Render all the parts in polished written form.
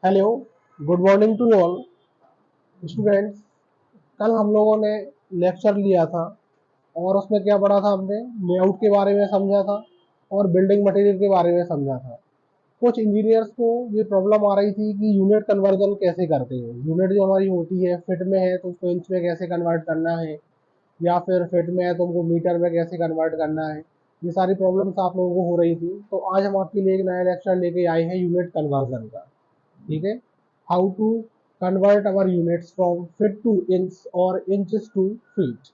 Hello, good morning to all students. कल हम लोगों ने लेक्चर लिया था और उसमें क्या पढ़ा था हमने लेआउट के बारे में समझा था और बिल्डिंग मटेरियल के बारे में समझा था। कुछ इंजीनियर्स को ये प्रॉब्लम आ रही थी कि यूनिट कन्वर्जन कैसे करते हैं। यूनिट जो हमारी होती है फिट में है तो उसको इंच में कैसे कन्वर्ट करना है, या फिर फिट में है तो उनको मीटर में कैसे कन्वर्ट करना है। ये सारी प्रॉब्लम्स आप लोगों को हो रही थी, तो आज हम आपके लिए एक नया लेक्चर लेके आए हैं यूनिट कन्वर्जन का। ठीक है, how to convert our units from feet to inch और इंचेस टू फीट।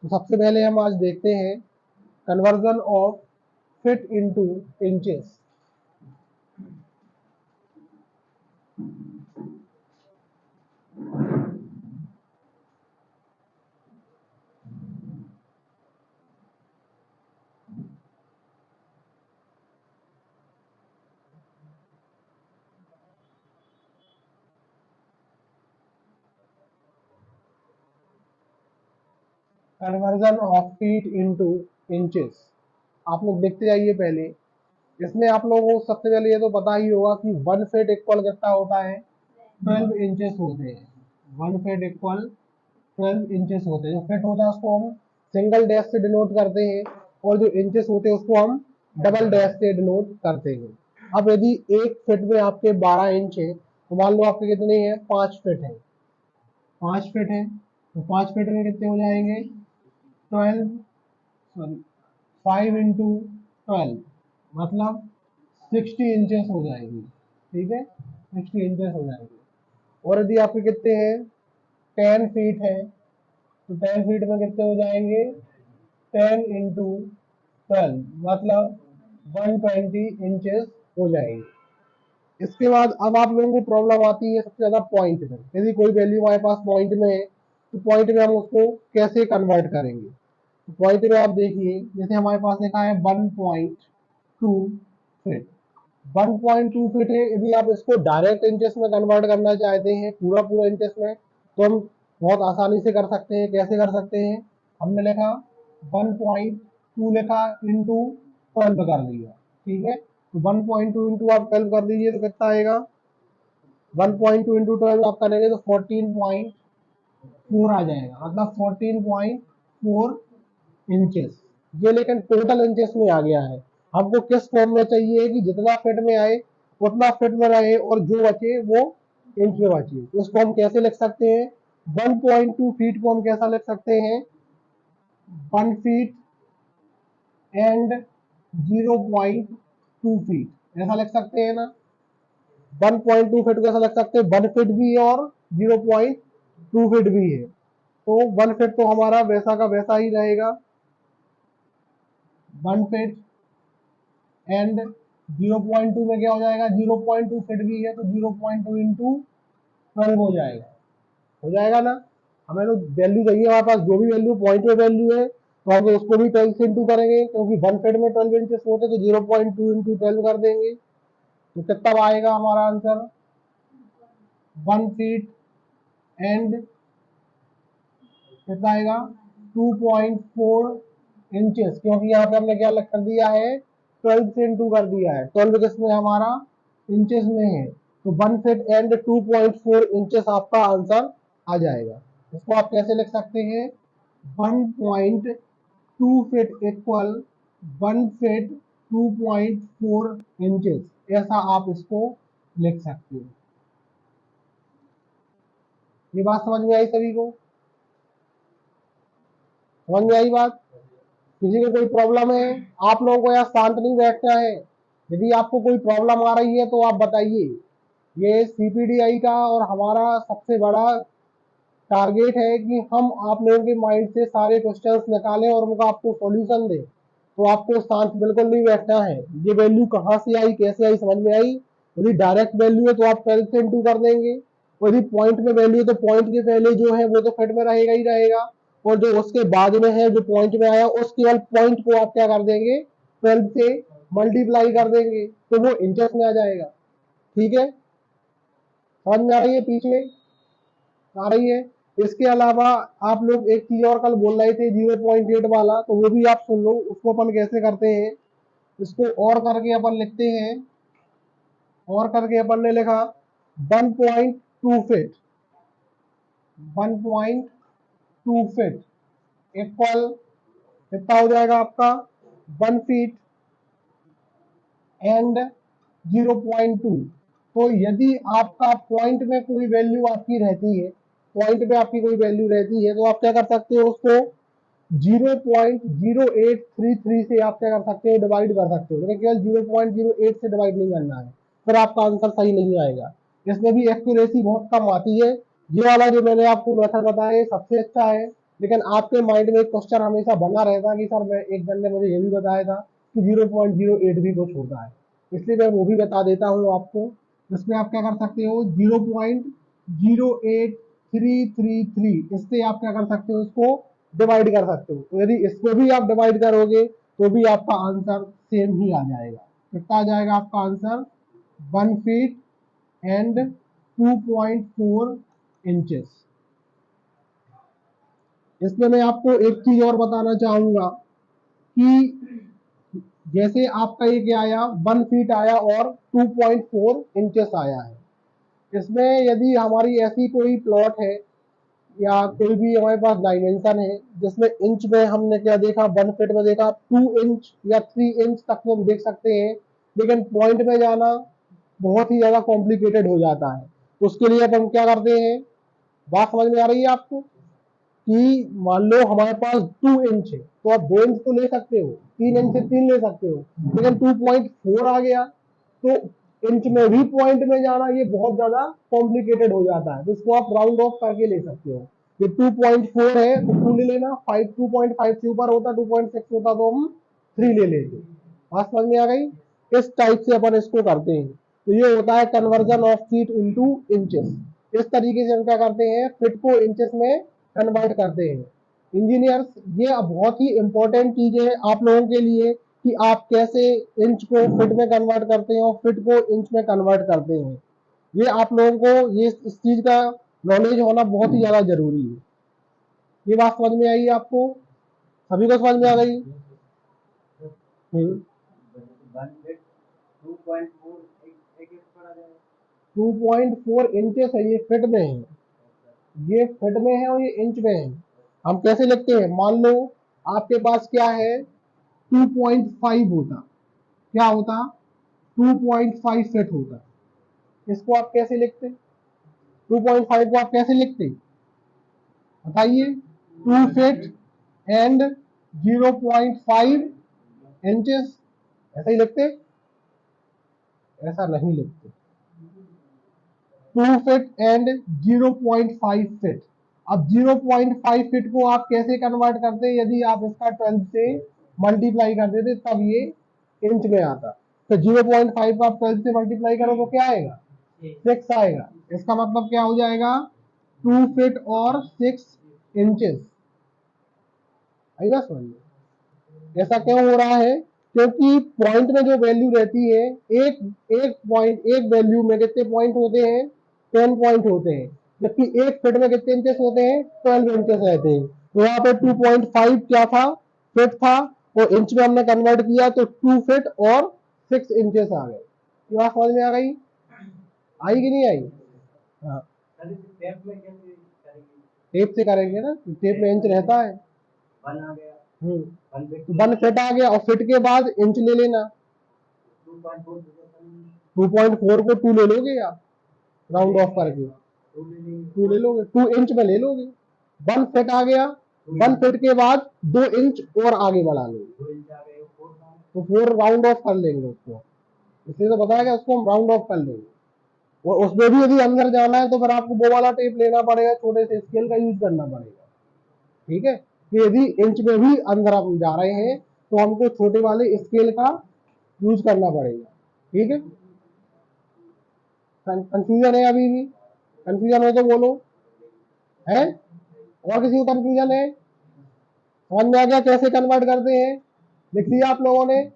तो सबसे पहले हम आज देखते हैं conversion of feet into inches. Conversion of feet into inches, आप लोग देखते जाइए। पहले इसमें आप लोगों को सबसे पहले ये तो पता ही होगा कि 1 फीट इक्वल कितना होता है, 12 इंचेस होते हैं। 1 फीट इक्वल 12 इंचेस होते हैं। जो फिट होता है उसको हम सिंगल डैश से डिनोट करते हैं और जो इंचेस होते हैं उसको हम डबल डैश से डिनोट करते हैं। अब यदि एक फिट में आपके 12 इंच है तो मान लो आपके कितने हैं, 5 फीट है। 5 फीट है तो 5 फीट में कितने हो जाएंगे, 12, सॉरी 5 इंटू 12 मतलब 60 इंचेस हो जाएगी। ठीक है, 60 इंचेस हो जाएगी। और यदि आपके कितने हैं, 10 फीट है तो 10 फीट में कितने हो जाएंगे, 10 इंटू 12 मतलब 120 इंचेस हो जाएंगे। इसके बाद अब आप लोगों को प्रॉब्लम आती है सबसे ज्यादा पॉइंट में। यदि कोई वैल्यू हमारे पास पॉइंट में है तो पॉइंट में हम उसको कैसे कन्वर्ट करेंगे। तो पॉइंट में आप देखिए, जैसे हमारे पास लिखा है 1.2 फीट। 1.2 फीट है, यदि आप इसको डायरेक्ट इंचेस में कन्वर्ट करना चाहते हैं पूरा पूरा इंचेस में, तो हम बहुत आसानी से कर सकते हैं। कैसे कर सकते हैं, हमने लिखा 1.2 लिखा इंटू 12 कर दिया। ठीक है, तो 1.2 इंटू आप 12 कर दीजिए तो कितना आएगा, 1.2 इंटू 12 आप करेंगे तो 14.4 आ जाएगा, मतलब 14.4 इंचेस। ये लेकिन टोटल इंचेस में आ गया है। हमको किस फॉर्म में चाहिए कि जितना फिट में आए उतना फिट में रहे और जो बचे वो इंच में बचे। तो इसको हम कैसे लिख सकते हैं, 1.2 फीट को हम कैसा लिख सकते हैं, 1 फीट एंड 0.2 फीट ऐसा लिख सकते हैं ना। 1.2 फीट को ऐसा लिख सकते हैं, 1 फीट भी है और 0.2 फीट भी है। तो 1 फीट तो हमारा वैसा का वैसा ही रहेगा, 1 फीट एंड 0.2 में क्या हो जाएगा, 0.2 फीट भी है तो 0.2 इंटू 12 हो जाएगा ना। हमें तो वैल्यू चाहिए हमारे पास, जो भी वैल्यू पॉइंट में वैल्यू है तो हम उसको भी 12 से इंटू करेंगे, क्योंकि 1 फीट में 12 इंचेस होते तो 0.2 इंटू 12 कर देंगे। तो कितना आएगा हमारा आंसर, 1 फीट एंड कितना आएगा, 2.4 इंचेस, क्योंकि यहाँ पे हमने क्या कर दिया है, 12 से इंटू कर दिया है। 12 किसमें हमारा, इंचेस में है। तो 1 फीट एंड 2.4 इंचेस आपका आंसर आ जाएगा। इसको आप कैसे लिख सकते हैं, 1.2 फीट इक्वल 1 फीट 2.4 इंचेस, ऐसा आप इसको लिख सकते हैं। ये बात समझ में आई सभी को, समझ में आई बात। किसी को कोई प्रॉब्लम है, आप लोगों को यहाँ शांत नहीं बैठना है। यदि आपको कोई प्रॉब्लम आ रही है तो आप बताइए। ये सीपीडीआई का और हमारा सबसे बड़ा टारगेट है कि हम आप लोगों के माइंड से सारे क्वेश्चंस निकालें और उनका आपको सॉल्यूशन दें। तो आपको शांत बिल्कुल नहीं बैठना है। ये वैल्यू कहाँ से आई, कैसे आई, समझ में आई। यदि डायरेक्ट वैल्यू है तो आप 12 से इंटू कर देंगे, और यदि पॉइंट में वैल्यू है तो पॉइंट के पहले जो है वो तो फिट में रहेगा ही रहेगा, और जो उसके बाद में है जो पॉइंट में आया उस केवल पॉइंट को आप क्या कर देंगे, 12 से मल्टीप्लाई कर देंगे तो वो इंचेस में आ जाएगा। ठीक है, समझ में आ रही है, पीछे आ रही है। इसके अलावा आप लोग एक चीज और कल बोल रहे थे 0.8 वाला, तो वो भी आप सुन लो। उसको अपन कैसे करते हैं, इसको और करके अपन लिखते हैं। और करके अपन ने लिखा 1.2 फीट, 1.2 फीट इक्वल कितना हो जाएगा आपका 1 फीट एंड 0.2। तो यदि आपका पॉइंट में कोई वैल्यू आपकी रहती है, पॉइंट में आपकी कोई वैल्यू रहती है, तो आप क्या कर सकते हो, उसको 0.0833 से आप क्या कर सकते हो, डिवाइड कर सकते हो, लेकिन केवल 0.08 से डिवाइड नहीं करना है, फिर आपका आंसर सही नहीं आएगा। इसमें भी एक्यूरेसी बहुत कम आती है। ये वाला जो मैंने आपको मेथड बताया ये सबसे अच्छा है, लेकिन आपके माइंड में एक क्वेश्चन हमेशा बना रहता कि सर मैं एक जन ने मुझे ये भी बताया था कि 0.08 भी कुछ होता है, इसलिए मैं वो भी बता देता हूँ आपको। इसमें आप क्या कर सकते हो, 0.08333, इससे आप क्या कर सकते हो, इसको डिवाइड कर सकते हो। तो यदि इसको भी आप डिवाइड करोगे तो भी आपका आंसर सेम ही आ जाएगा। कितना आ जाएगा आपका आंसर, 1 फीट एंड 2.4 इंचेस। इसमें मैं आपको एक चीज और बताना चाहूंगा कि जैसे आपका ये क्या आया, 1 फीट आया और 2.4 इंचेस आया है। इसमें यदि हमारी ऐसी कोई प्लॉट है या कोई भी हमारे पास डायमेंशन है जिसमें इंच में हमने क्या देखा, 1 फीट में देखा 2 इंच या 3 इंच तक तो हम देख सकते हैं, लेकिन पॉइंट में जाना बहुत ही ज्यादा कॉम्प्लिकेटेड हो जाता है। तो उसके लिए अब हम क्या करते हैं, बात समझ में आ रही है आपको, कि मान लो हमारे पास 2 इंच है तो आप 2 इंच तो ले सकते हो, 3 इंच से 3 ले सकते हो, लेकिन 2.4 आ गया तो इंच में भी पॉइंट में जाना ये बहुत ज्यादा कॉम्प्लिकेटेड हो जाता है। तो इसको आप राउंड ऑफ करके ले सकते हो। ये 2.4 है तो 2 ले लेना, 2.5 से ऊपर होता, 2.6 होता तो हम 3 ले लेते। बात समझ में आ गई। इस टाइप से अपन इसको करते हैं। तो ये होता है conversion of feet into inches. इस तरीके से हम क्या करते हैं, फीट को इंचेस में कन्वर्ट करते हैं। इंजीनियर्स, ये बहुत ही इंपॉर्टेंट चीज है आप लोगों के लिए कि आप कैसे इंच को फीट में कन्वर्ट करते हैं और फीट को इंच में कन्वर्ट करते हैं। ये आप लोगों को ये इस चीज का नॉलेज होना बहुत ही ज्यादा जरूरी है। ये बात समझ में आई आपको, सभी को समझ में आ गई। 2.4 इंचेस है, ये फिट में है, ये फिट में है और ये इंच में है। हम कैसे लिखते हैं, मान लो आपके पास क्या है, 2.5 होता, क्या होता, 2.5 फिट होता। इसको आप कैसे लिखते, 2.5 को आप कैसे लिखते बताइए, 2 फीट एंड 0.5 इंचेस, ऐसा ही लिखते, ऐसा नहीं लिखते, 2 फीट एंड 0.5 फीट। अब 0.5 फीट को आप कैसे कन्वर्ट करते, यदि आप इसका 12 से मल्टीप्लाई कर देते तब ये इंच में आता। तो 0.5 को आप 12 से मल्टीप्लाई करो तो क्या आएगा, 6 आएगा। इसका मतलब क्या हो जाएगा, 2 फीट और 6 इंचेस। आएगा समझ में। ऐसा क्यों हो रहा है, क्योंकि पॉइंट में जो वैल्यू रहती है, एक एक पॉइंट, एक वैल्यू में कितने पॉइंट होते हैं, 10 पॉइंट होते हैं, जबकि एक फिट में कितने इंचेस होते हैं, 12 इंचेस रहते हैं। तो यहाँ पे 2.5 क्या था, फिट था, और इंच में हमने कन्वर्ट किया तो 2 फीट और 6 इंचेस आ गए। ये बात समझ में आ गई, आई कि नहीं आई। हाँ, टेप से करेंगे ना, टेप में इंच रहता है। 1 फिट आ गया और फिट के बाद इंच ले लेना, 2.4 को 2 ले लोगे आप, राउंड ऑफ करके 2 ले लोगे, 2 इंच में ले लोगे। 1 फिट आ गया, 1 फिट के बाद 2 इंच और आगे बढ़ा लोगे तो 4 राउंड ऑफ कर लेंगे उसको, इसलिए तो बताया गया उसको हम राउंड ऑफ कर लेंगे। और उसमें भी यदि अंदर जाना है तो फिर आपको वो वाला टेप लेना पड़ेगा, छोटे से स्केल का यूज करना पड़ेगा। ठीक है, कि यदि इंच में भी अंदर हम जा रहे हैं तो हमको छोटे वाले स्केल का यूज करना पड़ेगा। ठीक है, कंफ्यूजन है अभी भी, कंफ्यूजन हो तो बोलो, है और किसी को कंफ्यूजन है, समझ में आ गया कैसे कन्वर्ट करते हैं, लिख लिया आप लोगों ने।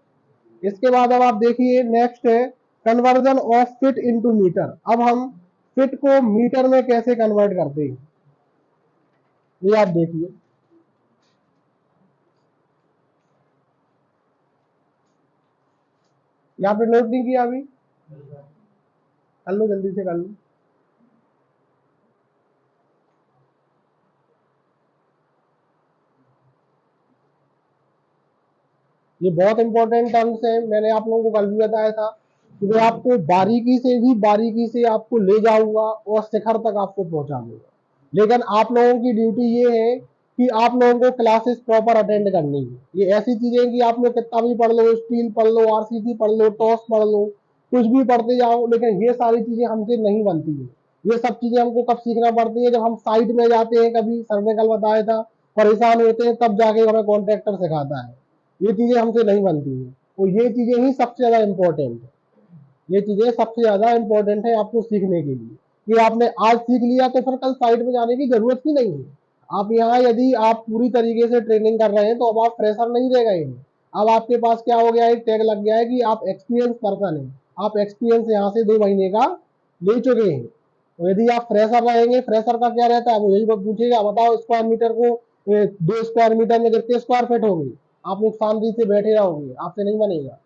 इसके बाद अब आप देखिए नेक्स्ट है conversion of feet into metre. अब हम फिट को मीटर में कैसे कन्वर्ट करते हैं, ये आप देखिए। ये आपने नोट नहीं किया अभी, कर लो जल्दी से कर लो। ये बहुत इंपॉर्टेंट टर्म्स है, मैंने आप लोगों को कल भी बताया था कि मैं आपको बारीकी से आपको ले जाऊंगा और शिखर तक आपको पहुंचा दूंगा। लेकिन आप लोगों की ड्यूटी ये है कि आप लोगों को क्लासेस प्रॉपर अटेंड करनी है। ये ऐसी चीजें कि आप लोग कितना भी पढ़ लो, स्टील पढ़ लो, आरसीसी पढ़ लो, टॉस पढ़ लो, कुछ भी पढ़ते जाओ, लेकिन ये सारी चीजें हमसे नहीं बनती है। ये सब चीजें हमको कब सीखना पड़ती है, जब हम साइट में जाते हैं, कभी सर ने कल बताया था, परेशान होते हैं, तब जाके हमें कॉन्ट्रैक्टर सिखाता है। ये चीजें हमसे नहीं बनती है, तो ये चीजें ही सबसे ज्यादा इम्पोर्टेंट है। ये चीजें सबसे ज्यादा इम्पोर्टेंट है आपको सीखने के लिए, कि आपने आज सीख लिया तो फिर कल साइट में जाने की जरूरत ही नहीं है। आप यहाँ यदि आप पूरी तरीके से ट्रेनिंग कर रहे हैं तो अब आप फ्रेशर नहीं रह गए हैं। अब आपके पास क्या हो गया है, टैग लग गया है कि आप एक्सपीरियंस पर्सन हैं। आप एक्सपीरियंस यहाँ से 2 महीने का ले चुके हैं। तो यदि आप फ्रेशर रहेंगे, फ्रेशर का क्या रहता है, वो यही पूछेगा, बताओ स्क्वायर मीटर को 2 स्क्वायर मीटर में कितने स्क्वायर फिट होंगे। आप लोग शांति से बैठे रहोगे, आपसे नहीं बनेगा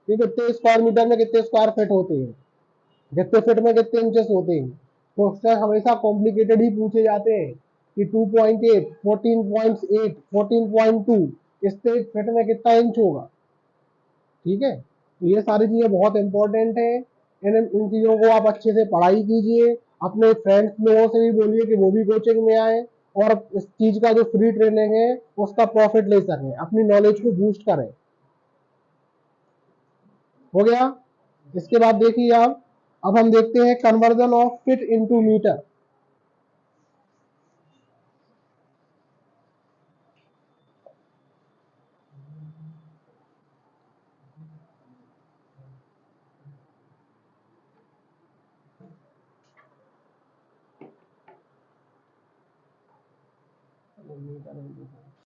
कि कितने स्क्वायर मीटर में कितने स्क्वायर फिट होते हैं, कितने फिट में कितने इंचेस होते हैं। क्वेश्चन हमेशा कॉम्प्लिकेटेड ही पूछे जाते हैं कि 2.8, 14.8, 14.2, इससे फिट में कितना इंच होगा। ठीक है, तो ये सारी चीजें बहुत इंपॉर्टेंट है। इन चीजों को आप अच्छे से पढ़ाई कीजिए, अपने फ्रेंड्स लोगों से भी बोलिए कि वो भी कोचिंग में आए और इस चीज का जो फ्री ट्रेनिंग है उसका प्रॉफिट ले सकें, अपनी नॉलेज को बूस्ट करें। हो गया। इसके बाद देखिए आप, अब हम देखते हैं conversion of feet into metre.